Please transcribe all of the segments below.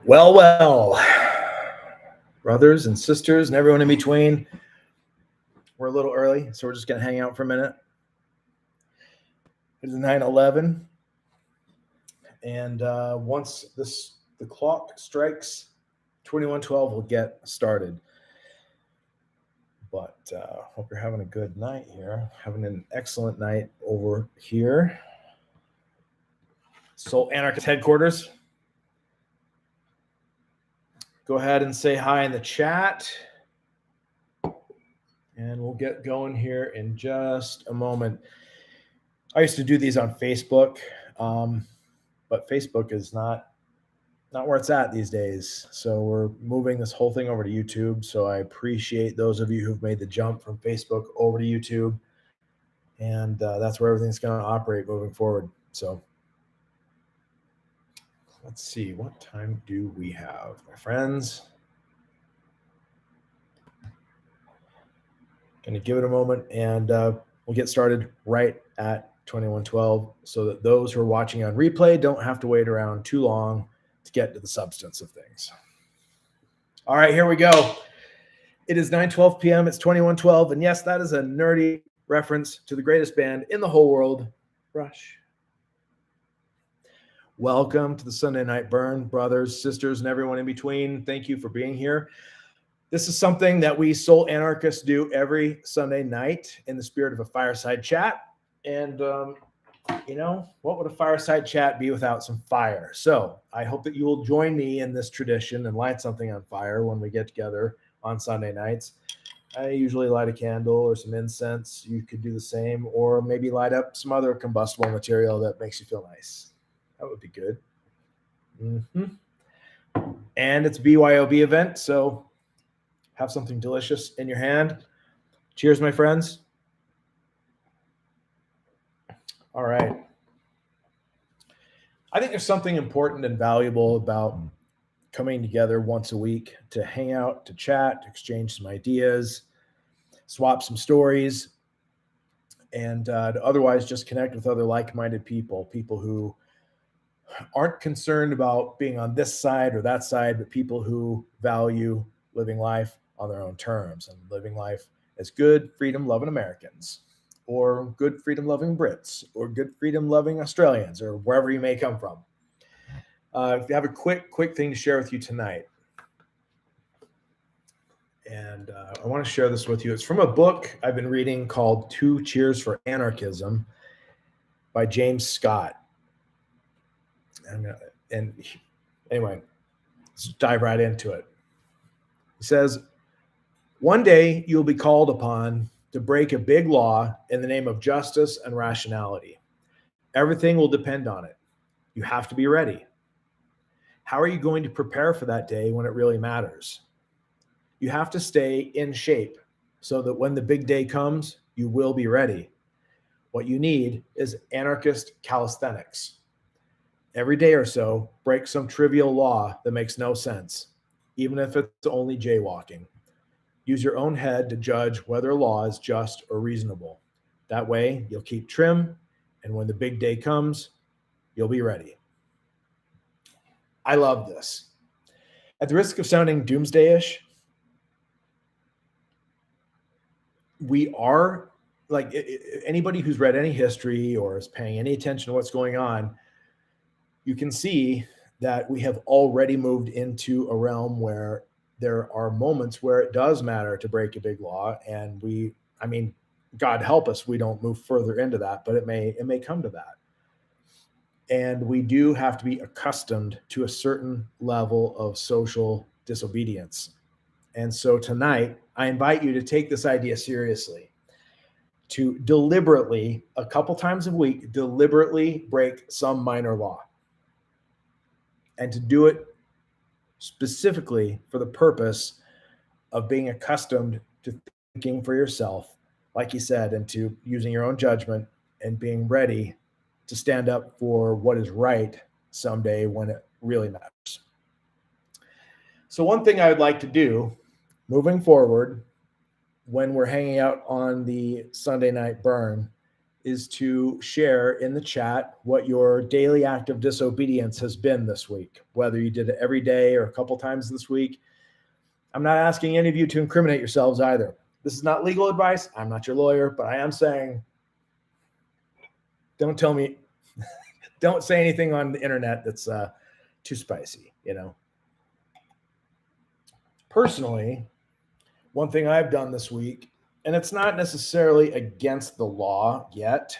Well, brothers and sisters and everyone in between, we're a little early, so we're just going to hang out for a minute. It's 9:11, and once the clock strikes 21:12, we'll get started. But hope you're having a good night here. Having an excellent night over here. Soul Anarchist headquarters. Go ahead and say hi in the chat. And we'll get going here in just a moment. I used to do these on Facebook, but Facebook is not where it's at these days. So we're moving this whole thing over to YouTube. So I appreciate those of you who've made the jump from Facebook over to YouTube. And that's where everything's going to operate moving forward. So let's see, what time do we have, my friends? Going to give it a moment, and we'll get started right at 21:12 so that those who are watching on replay don't have to wait around too long to get to the substance of things. All right, here we go. It is 9:12 p.m. It's 21:12, and yes, that is a nerdy reference to the greatest band in the whole world, Rush. Welcome to the Sunday Night Burn, brothers, sisters, and everyone in between. Thank you for being here. This is something that we soul anarchists do every Sunday night in the spirit of a fireside chat. And, what would a fireside chat be without some fire? So I hope that you will join me in this tradition and light something on fire when we get together on Sunday nights. I usually light a candle or some incense. You could do the same, or maybe light up some other combustible material that makes you feel nice. That would be good. And it's a BYOB event, so have something delicious in your hand. Cheers, my friends. All right. I think there's something important and valuable about coming together once a week to hang out, to chat, to exchange some ideas, swap some stories, and to otherwise just connect with other like-minded people who aren't concerned about being on this side or that side, but people who value living life on their own terms and living life as good, freedom-loving Americans, or good, freedom-loving Brits, or good, freedom-loving Australians, or wherever you may come from. I have a quick thing to share with you tonight. And I want to share this with you. It's from a book I've been reading called 2 Cheers for Anarchism by James Scott. And anyway, let's dive right into it. He says, one day you'll be called upon to break a big law in the name of justice and rationality. Everything will depend on it. You have to be ready. How are you going to prepare for that day when it really matters? You have to stay in shape so that when the big day comes, you will be ready. What you need is anarchist calisthenics. Every day or so, break some trivial law that makes no sense, even if it's only jaywalking. Use your own head to judge whether a law is just or reasonable. That way, you'll keep trim, and when the big day comes, you'll be ready. I love this. At the risk of sounding doomsday-ish, we are, like, anybody who's read any history or is paying any attention to what's going on, you can see that we have already moved into a realm where there are moments where it does matter to break a big law. And God help us, we don't move further into that, but it may come to that. And we do have to be accustomed to a certain level of social disobedience. And so tonight, I invite you to take this idea seriously, to deliberately, a couple times a week, deliberately break some minor law. And to do it specifically for the purpose of being accustomed to thinking for yourself, like he said, and to using your own judgment and being ready to stand up for what is right someday when it really matters. So one thing I would like to do moving forward when we're hanging out on the Sunday Night Burn is to share in the chat what your daily act of disobedience has been this week, whether you did it every day or a couple times this week. I'm not asking any of you to incriminate yourselves either. This is not legal advice. I'm not your lawyer, but I am saying, don't tell me, don't say anything on the internet that's too spicy, you know. Personally, one thing I've done this week, and it's not necessarily against the law yet,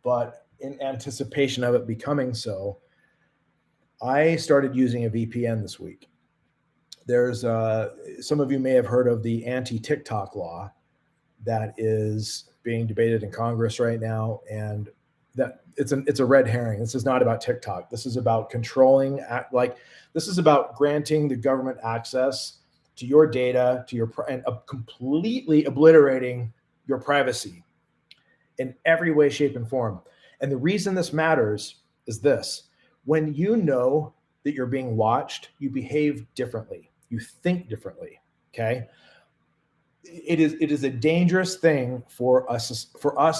but in anticipation of it becoming so, I started using a VPN this week. There's some of you may have heard of the anti-TikTok law that is being debated in Congress right now, and that it's a red herring. This is not about TikTok. This is about controlling, this is about granting the government access to your data, to your and completely obliterating your privacy in every way, shape, and form. And the reason this matters is this: when you know that you're being watched, you behave differently, you think differently. Okay. It is a dangerous thing for us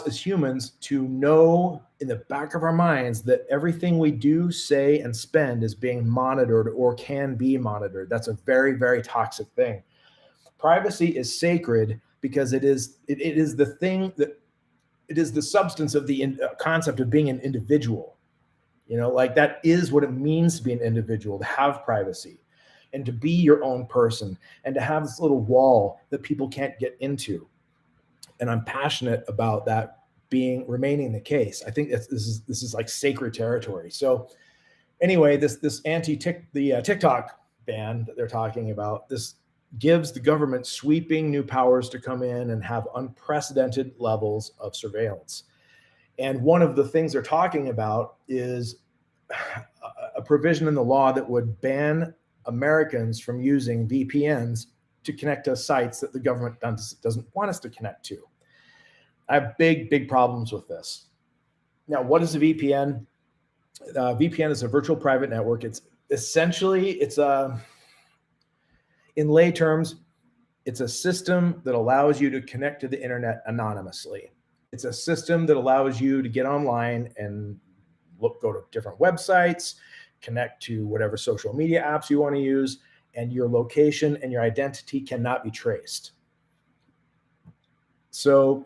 as humans to know in the back of our minds that everything we do, say, and spend is being monitored or can be monitored. That's a very, very toxic thing. Privacy is sacred because it is the thing that it is the substance of the concept of being an individual. You know, like that is what it means to be an individual, to have privacy and to be your own person and to have this little wall that people can't get into. And I'm passionate about that remaining the case. I think this is like sacred territory. So anyway, this TikTok ban that they're talking about, this gives the government sweeping new powers to come in and have unprecedented levels of surveillance. And one of the things they're talking about is a provision in the law that would ban Americans from using VPNs to connect to sites that the government doesn't want us to connect to. I have big problems with this. Now, what is a VPN? VPN is a virtual private network. It's essentially, in lay terms, it's a system that allows you to connect to the internet anonymously. It's a system that allows you to get online and go to different websites, connect to whatever social media apps you want to use, and your location and your identity cannot be traced. So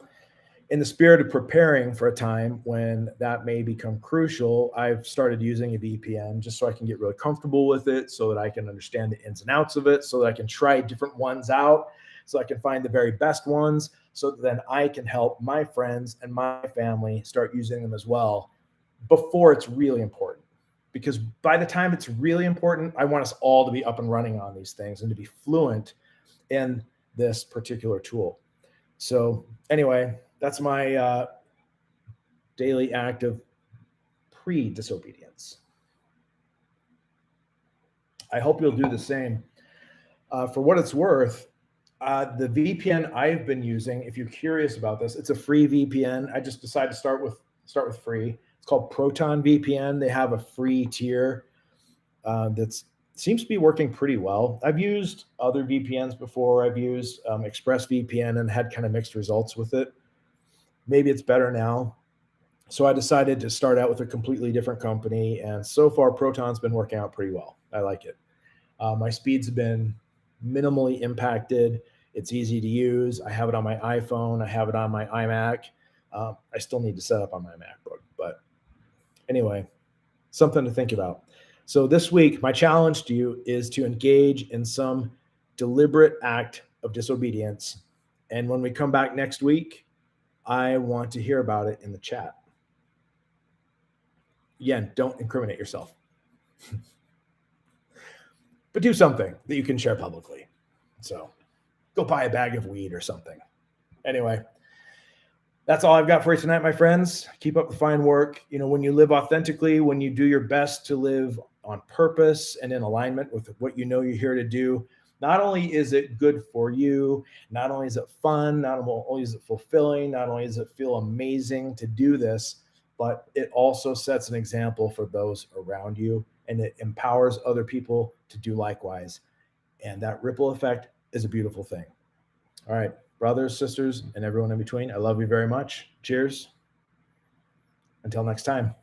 in the spirit of preparing for a time when that may become crucial, I've started using a VPN just so I can get really comfortable with it, so that I can understand the ins and outs of it, so that I can try different ones out, so I can find the very best ones, so that then I can help my friends and my family start using them as well before it's really important. Because by the time it's really important, I want us all to be up and running on these things and to be fluent in this particular tool. So anyway, that's my daily act of pre-disobedience. I hope you'll do the same. For what it's worth, the VPN I've been using, if you're curious about this, it's a free VPN. I just decided to start with free. It's called Proton VPN. They have a free tier that seems to be working pretty well. I've used other VPNs before. I've used ExpressVPN and had kind of mixed results with it. Maybe it's better now. So I decided to start out with a completely different company. And so far, Proton's been working out pretty well. I like it. My speeds have been minimally impacted. It's easy to use. I have it on my iPhone. I have it on my iMac. I still need to set up on my MacBook. But anyway, something to think about. So this week, my challenge to you is to engage in some deliberate act of disobedience. And when we come back next week, I want to hear about it in the chat. Again, don't incriminate yourself. But do something that you can share publicly. So go buy a bag of weed or something. Anyway, that's all I've got for you tonight, my friends. Keep up the fine work. You know, when you live authentically, when you do your best to live on purpose and in alignment with what you know you're here to do, not only is it good for you, not only is it fun, not only is it fulfilling, not only does it feel amazing to do this, but it also sets an example for those around you, and it empowers other people to do likewise. And that ripple effect is a beautiful thing. All right, brothers, sisters, and everyone in between, I love you very much. Cheers. Until next time.